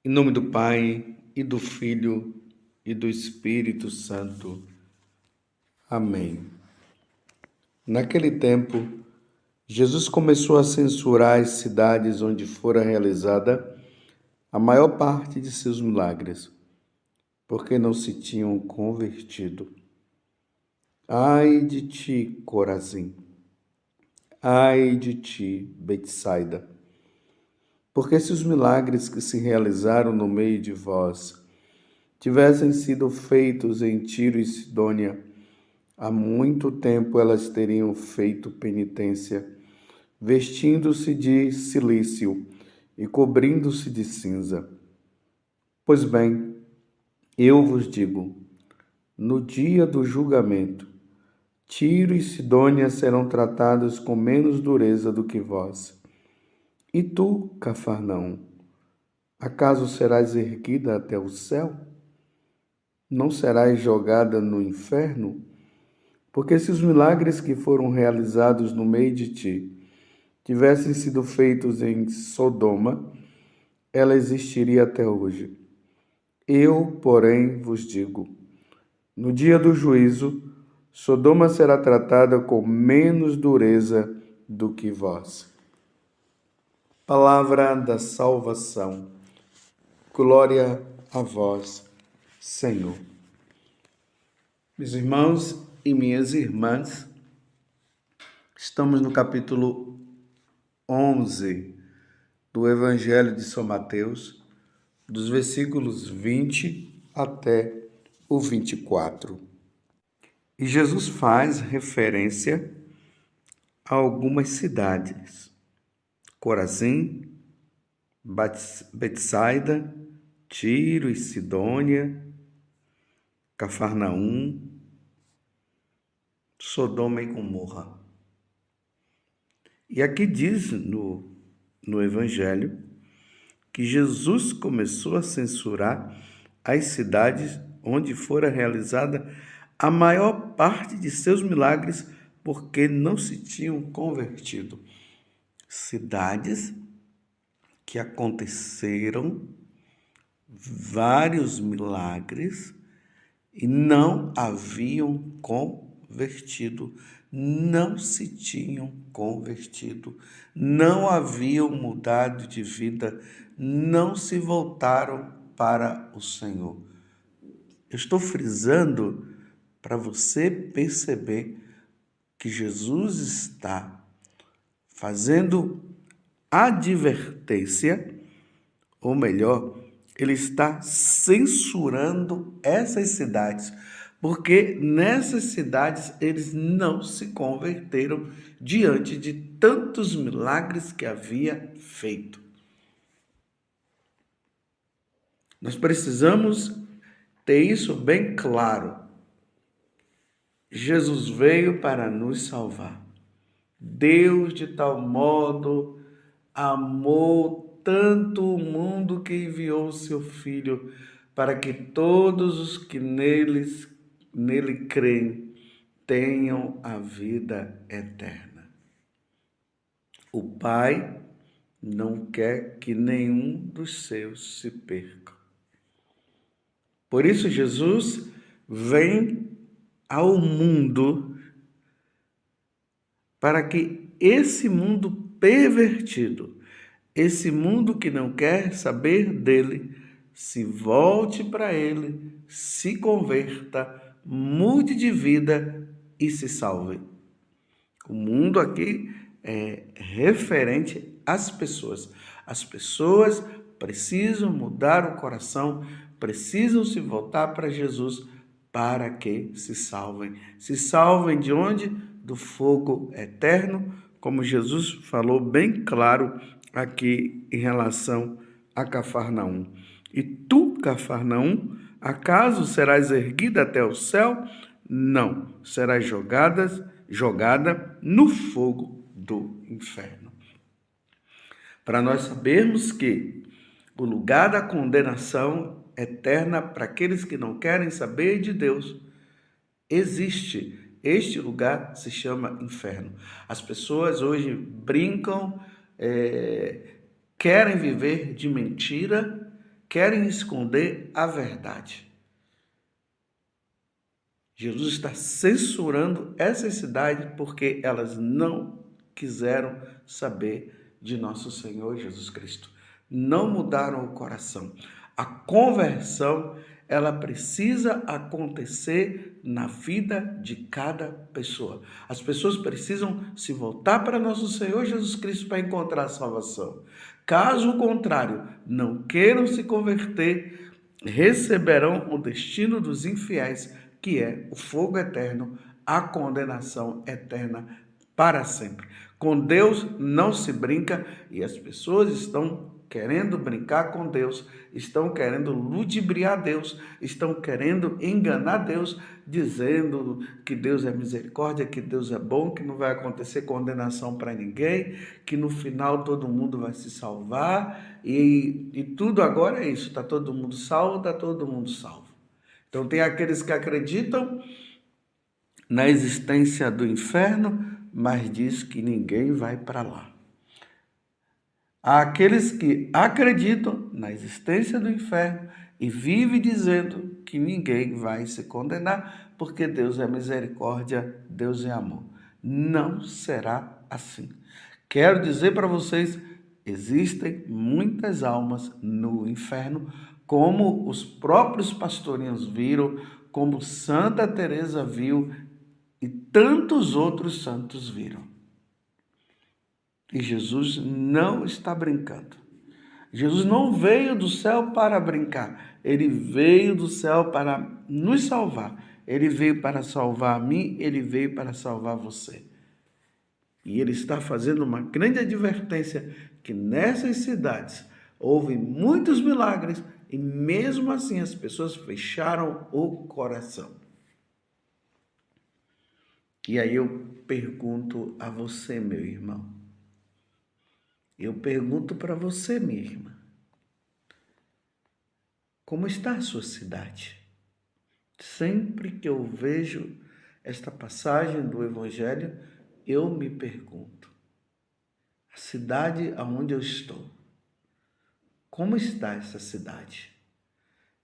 Em nome do Pai, e do Filho, e do Espírito Santo. Amém. Naquele tempo, Jesus começou a censurar as cidades onde fora realizada a maior parte de seus milagres, porque não se tinham convertido. Ai de ti, Corazim! Ai de ti, Betsaida! Porque se os milagres que se realizaram no meio de vós tivessem sido feitos em Tiro e Sidônia, há muito tempo elas teriam feito penitência, vestindo-se de cilício e cobrindo-se de cinza. Pois bem, eu vos digo, no dia do julgamento, Tiro e Sidônia serão tratados com menos dureza do que vós. E tu, Cafarnaum, acaso serás erguida até o céu? Não serás jogada no inferno? Porque se os milagres que foram realizados no meio de ti tivessem sido feitos em Sodoma, ela existiria até hoje. Eu, porém, vos digo, no dia do juízo, Sodoma será tratada com menos dureza do que vós. Palavra da salvação. Glória a vós, Senhor. Meus irmãos e minhas irmãs, estamos no capítulo 11 do Evangelho de São Mateus, dos versículos 20 até o 24. E Jesus faz referência a algumas cidades: Corazim, Betsaida, Tiro e Sidônia, Cafarnaum, Sodoma e Gomorra. E aqui diz no Evangelho que Jesus começou a censurar as cidades onde fora realizada a maior parte de seus milagres, porque não se tinham convertido. Cidades que aconteceram vários milagres e não haviam convertido, não se tinham convertido, não haviam mudado de vida, não se voltaram para o Senhor. Eu estou frisando para você perceber que Jesus está fazendo advertência, ou melhor, ele está censurando essas cidades, porque nessas cidades eles não se converteram diante de tantos milagres que havia feito. Nós precisamos ter isso bem claro. Jesus veio para nos salvar. Deus de tal modo amou tanto o mundo que enviou o seu Filho, para que todos os que nele creem tenham a vida eterna. O Pai não quer que nenhum dos seus se perca. Por isso Jesus vem ao mundo para que esse mundo pervertido, esse mundo que não quer saber dele, se volte para ele, se converta, mude de vida e se salve. O mundo aqui é referente às pessoas. As pessoas precisam mudar o coração, precisam se voltar para Jesus para que se salvem. Se salvem de onde? Do fogo eterno, como Jesus falou bem claro aqui em relação a Cafarnaum. E tu, Cafarnaum, acaso serás erguida até o céu? Não, serás jogada no fogo do inferno. Para nós sabermos que o lugar da condenação eterna para aqueles que não querem saber de Deus existe. Este lugar se chama inferno. As pessoas hoje brincam, querem viver de mentira, querem esconder a verdade. Jesus está censurando essas cidades porque elas não quiseram saber de nosso Senhor Jesus Cristo. Não mudaram o coração. A conversão, ela precisa acontecer na vida de cada pessoa. As pessoas precisam se voltar para nosso Senhor Jesus Cristo para encontrar a salvação. Caso contrário, não queiram se converter, receberão o destino dos infiéis, que é o fogo eterno, a condenação eterna para sempre. Com Deus não se brinca e as pessoas estão querendo brincar com Deus, estão querendo ludibriar Deus, estão querendo enganar Deus, dizendo que Deus é misericórdia, que Deus é bom, que não vai acontecer condenação para ninguém, que no final todo mundo vai se salvar e tudo agora é isso, está todo mundo salvo, está todo mundo salvo. Então tem aqueles que acreditam na existência do inferno, mas diz que ninguém vai para lá. Há aqueles que acreditam na existência do inferno e vivem dizendo que ninguém vai se condenar, porque Deus é misericórdia, Deus é amor. Não será assim. Quero dizer para vocês, existem muitas almas no inferno, como os próprios pastorinhos viram, como Santa Teresa viu e tantos outros santos viram. E Jesus não está brincando. Jesus não veio do céu para brincar. Ele veio do céu para nos salvar. Ele veio para salvar a mim, ele veio para salvar você. E ele está fazendo uma grande advertência que nessas cidades houve muitos milagres e mesmo assim as pessoas fecharam o coração. E aí eu pergunto a você, meu irmão. Eu pergunto para você, minha irmã, como está a sua cidade? Sempre que eu vejo esta passagem do Evangelho, eu me pergunto, a cidade aonde eu estou, como está essa cidade?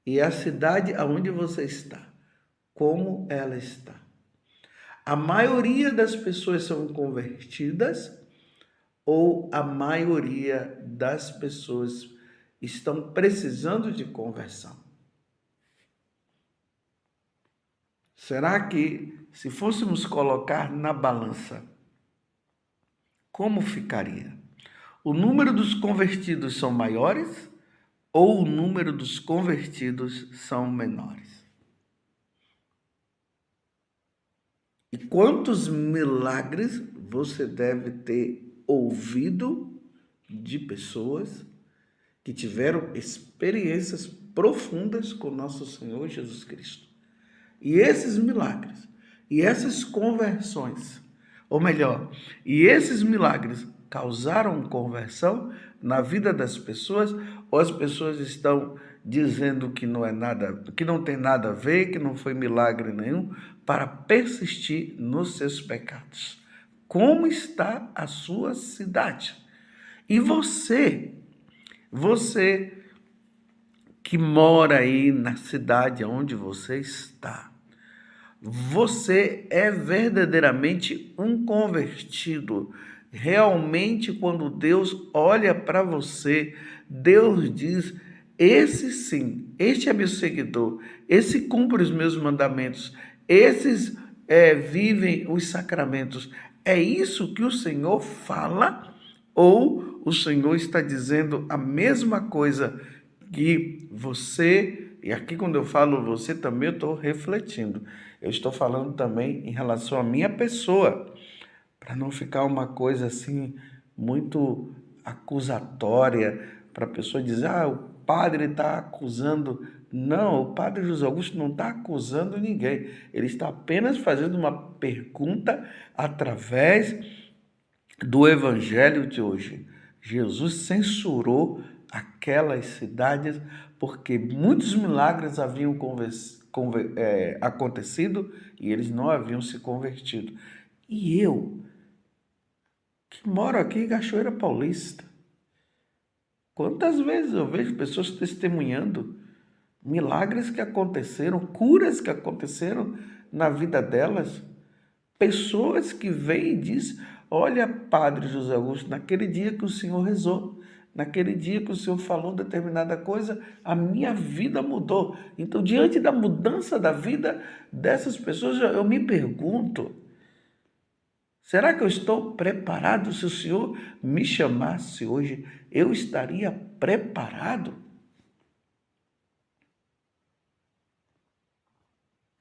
E a cidade aonde você está, como ela está? A maioria das pessoas são convertidas ou a maioria das pessoas estão precisando de conversão? Será que, se fôssemos colocar na balança, como ficaria? O número dos convertidos são maiores ou o número dos convertidos são menores? E quantos milagres você deve ter ouvido de pessoas que tiveram experiências profundas com nosso Senhor Jesus Cristo? E esses milagres, e essas conversões, ou melhor, e esses milagres causaram conversão na vida das pessoas, ou as pessoas estão dizendo que não é nada, que não tem nada a ver, que não foi milagre nenhum, para persistir nos seus pecados? Como está a sua cidade? E você que mora aí na cidade onde você está, você é verdadeiramente um convertido. Realmente, quando Deus olha para você, Deus diz: esse sim, este é meu seguidor, esse cumpre os meus mandamentos, esses vivem os sacramentos. É isso que o Senhor fala? Ou o Senhor está dizendo a mesma coisa que você, e aqui quando eu falo você também eu estou refletindo, eu estou falando também em relação à minha pessoa, para não ficar uma coisa assim muito acusatória, para a pessoa dizer, o padre está acusando. Não, o padre José Augusto não está acusando ninguém, ele está apenas fazendo uma pergunta através do evangelho de hoje. Jesus censurou aquelas cidades porque muitos milagres haviam acontecido e eles não haviam se convertido. E eu, que moro aqui em Cachoeira Paulista, Quantas vezes eu vejo pessoas testemunhando milagres que aconteceram, curas que aconteceram na vida delas. Pessoas que vêm e dizem: olha, Padre José Augusto, naquele dia que o Senhor rezou, naquele dia que o Senhor falou determinada coisa, a minha vida mudou. Então, diante da mudança da vida dessas pessoas, eu me pergunto: será que eu estou preparado? Se o Senhor me chamasse hoje, eu estaria preparado?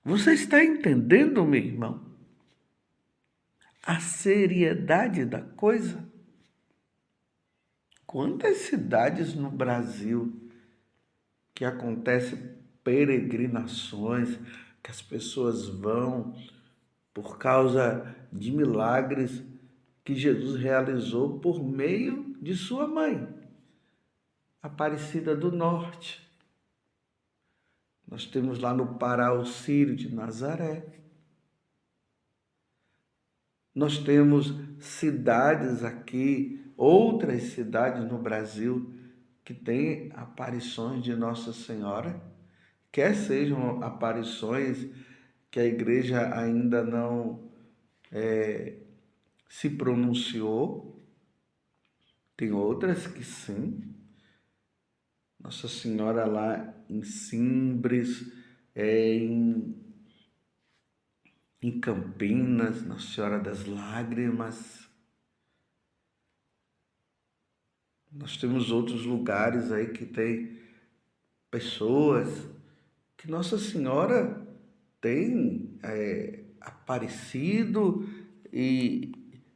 Você está entendendo, meu irmão, a seriedade da coisa? Quantas cidades no Brasil que acontecem peregrinações, que as pessoas vão por causa de milagres que Jesus realizou por meio de sua mãe, Aparecida do Norte. Nós temos lá no Pará o Círio de Nazaré. Nós temos cidades aqui, outras cidades no Brasil, que têm aparições de Nossa Senhora, quer sejam aparições que a igreja ainda não se pronunciou, tem outras que sim. Nossa Senhora lá em Simbres, em Campinas, Nossa Senhora das Lágrimas. Nós temos outros lugares aí que tem pessoas que Nossa Senhora tem aparecido e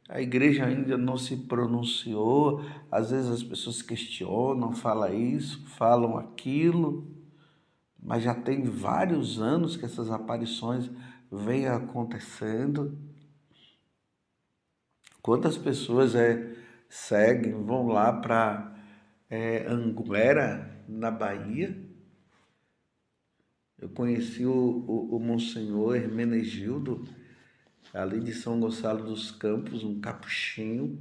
a igreja ainda não se pronunciou. Às vezes as pessoas questionam, falam isso, falam aquilo, mas já tem vários anos que essas aparições vêm acontecendo. Quantas pessoas seguem, vão lá para Anguera, na Bahia? Eu conheci o Monsenhor Hermenegildo, ali de São Gonçalo dos Campos, um capuchinho,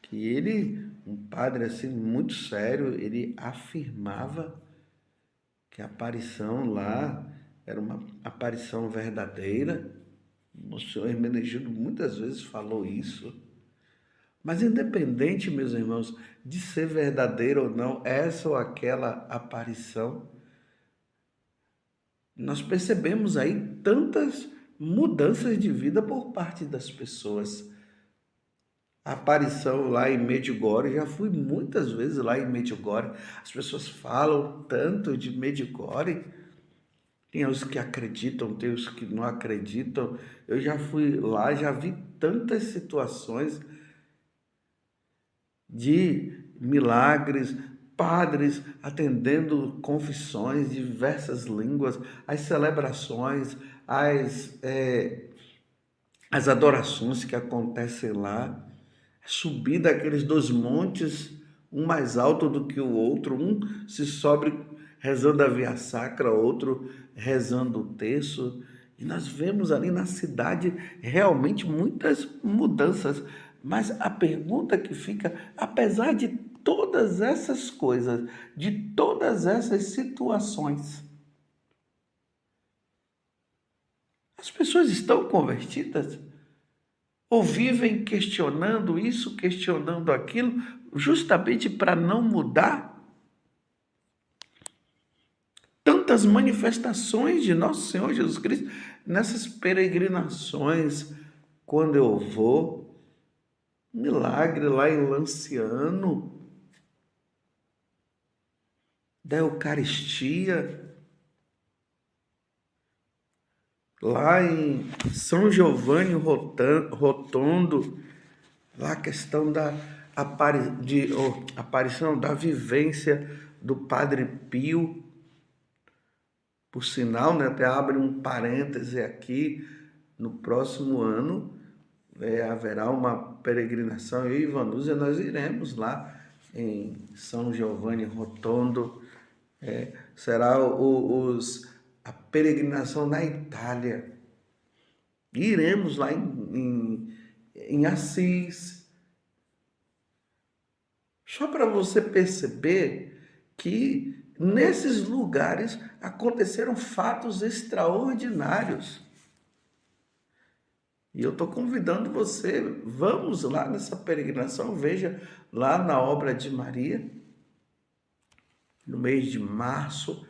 que ele, um padre assim muito sério, ele afirmava que a aparição lá era uma aparição verdadeira. O Senhor Hermenegildo muitas vezes falou isso. Mas independente, meus irmãos, de ser verdadeira ou não, essa ou aquela aparição, nós percebemos aí tantas mudanças de vida por parte das pessoas. A aparição lá em Medjugorje, já fui muitas vezes lá em Medjugorje, as pessoas falam tanto de Medjugorje, tem os que acreditam, tem os que não acreditam. Eu já fui lá, já vi tantas situações de milagres, padres atendendo confissões de diversas línguas, as celebrações, as adorações que acontecem lá, subir daqueles dois montes, um mais alto do que o outro, um se sobe rezando a via sacra, outro rezando o terço, e nós vemos ali na cidade realmente muitas mudanças. Mas a pergunta que fica, apesar de todas essas coisas, de todas essas situações, as pessoas estão convertidas? Ou vivem questionando isso, questionando aquilo, justamente para não mudar? Tantas manifestações de Nosso Senhor Jesus Cristo nessas peregrinações, quando eu vou, milagre lá em Lanciano, da Eucaristia, lá em São Giovanni Rotondo, lá a questão da aparição, da vivência do Padre Pio. Por sinal, né, até abre um parêntese aqui, no próximo ano haverá uma peregrinação, eu e Vanusa, nós iremos lá em São Giovanni Rotondo, será a peregrinação na Itália. Iremos lá em Assis, Só para você perceber que nesses lugares aconteceram fatos extraordinários. E eu estou convidando você, vamos lá nessa peregrinação, veja lá na obra de Maria, no mês de março,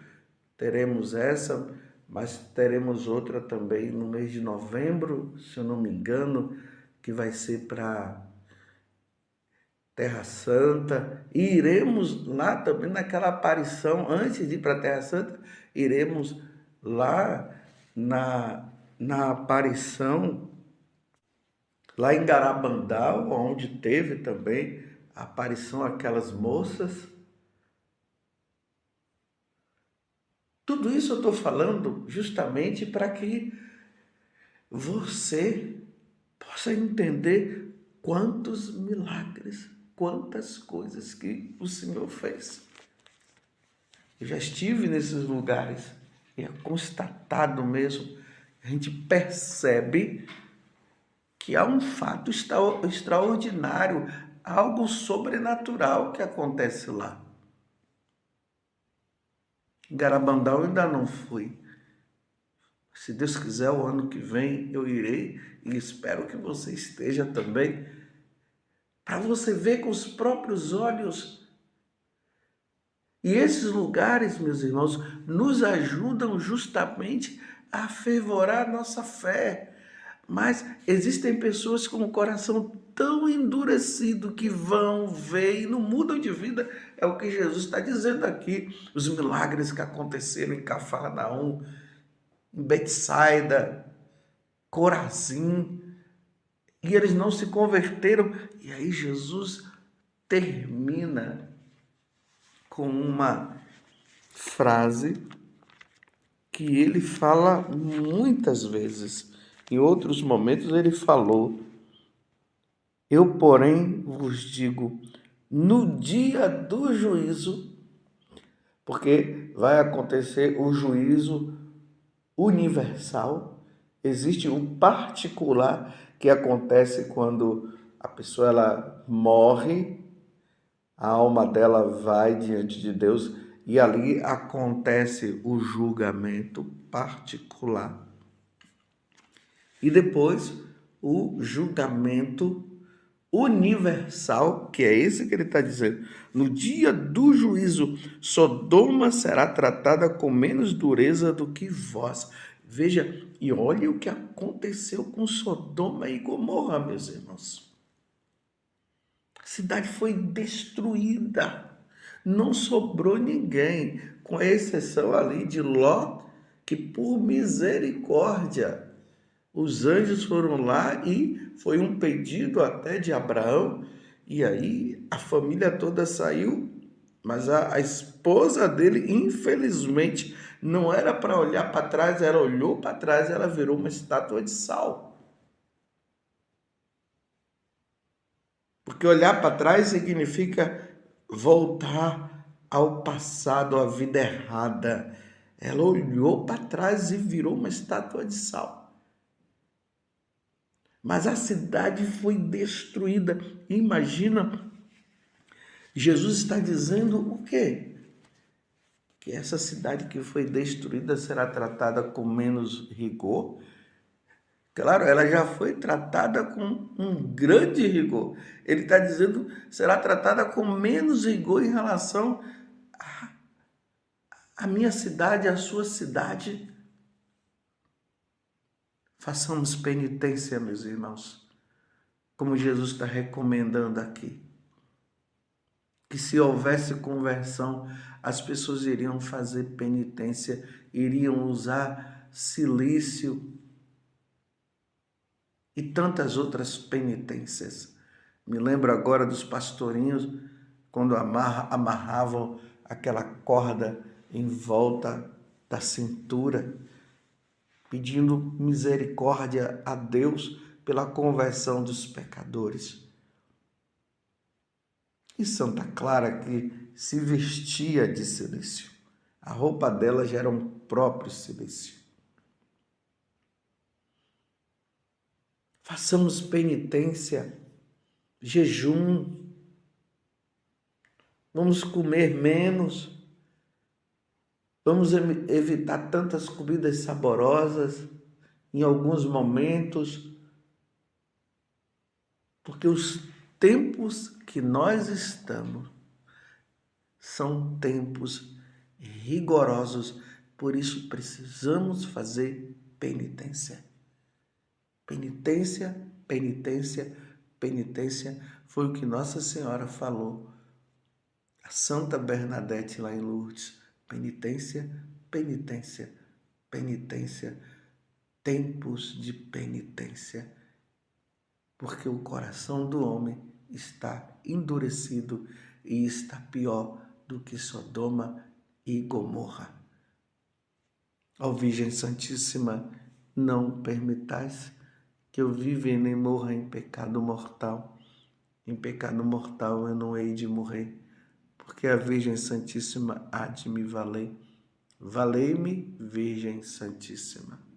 teremos essa, mas teremos outra também no mês de novembro, se eu não me engano, que vai ser para Terra Santa. E iremos lá também naquela aparição, antes de ir para Terra Santa, iremos lá na aparição, lá em Garabandal, onde teve também a aparição aquelas moças. Tudo isso eu estou falando justamente para que você possa entender quantos milagres, quantas coisas que o Senhor fez. Eu já estive nesses lugares e é constatado mesmo, a gente percebe que há um fato extraordinário, algo sobrenatural que acontece lá. Em Garabandal eu ainda não fui. Se Deus quiser, o ano que vem eu irei e espero que você esteja também, para você ver com os próprios olhos. E esses lugares, meus irmãos, nos ajudam justamente a fervorar a nossa fé. Mas existem pessoas com o coração tão endurecido que vão ver e não mudam de vida. É o que Jesus está dizendo aqui. Os milagres que aconteceram em Cafarnaum, em Betsaida, Corazim, e eles não se converteram. E aí Jesus termina com uma frase que ele fala muitas vezes. Em outros momentos ele falou: eu, porém, vos digo, no dia do juízo, porque vai acontecer o juízo universal, existe o particular que acontece quando a pessoa ela morre, a alma dela vai diante de Deus e ali acontece o julgamento particular. E depois o julgamento universal, que é esse que ele está dizendo. No dia do juízo, Sodoma será tratada com menos dureza do que vós. Veja, e olha o que aconteceu com Sodoma e Gomorra, meus irmãos. A cidade foi destruída. Não sobrou ninguém, com exceção ali de Ló, que por misericórdia os anjos foram lá e foi um pedido até de Abraão, e aí a família toda saiu, mas a esposa dele, infelizmente, não era para olhar para trás, ela olhou para trás e ela virou uma estátua de sal. Porque olhar para trás significa voltar ao passado, à vida errada. Ela olhou para trás e virou uma estátua de sal. Mas a cidade foi destruída. Imagina, Jesus está dizendo o quê? Que essa cidade que foi destruída será tratada com menos rigor. Claro, ela já foi tratada com um grande rigor. Ele está dizendo será tratada com menos rigor em relação à minha cidade, à sua cidade. Façamos penitência, meus irmãos, como Jesus está recomendando aqui. Que se houvesse conversão, as pessoas iriam fazer penitência, iriam usar silício e tantas outras penitências. Me lembro agora dos pastorinhos, quando amarravam aquela corda em volta da cintura, pedindo misericórdia a Deus pela conversão dos pecadores. E Santa Clara, que se vestia de silício, a roupa dela já era um próprio silício. Façamos penitência, jejum. vamos comer menos, vamos evitar tantas comidas saborosas em alguns momentos, porque os tempos que nós estamos são tempos rigorosos, por isso precisamos fazer penitência. Penitência, penitência, penitência foi o que Nossa Senhora falou a Santa Bernadette lá em Lourdes. Penitência, penitência, penitência, tempos de penitência, porque o coração do homem está endurecido e está pior do que Sodoma e Gomorra. Ó Virgem Santíssima, não permitais que eu viva e nem morra em pecado mortal. Em pecado mortal eu não hei de morrer, porque a Virgem Santíssima há de me valer. Valei-me, Virgem Santíssima.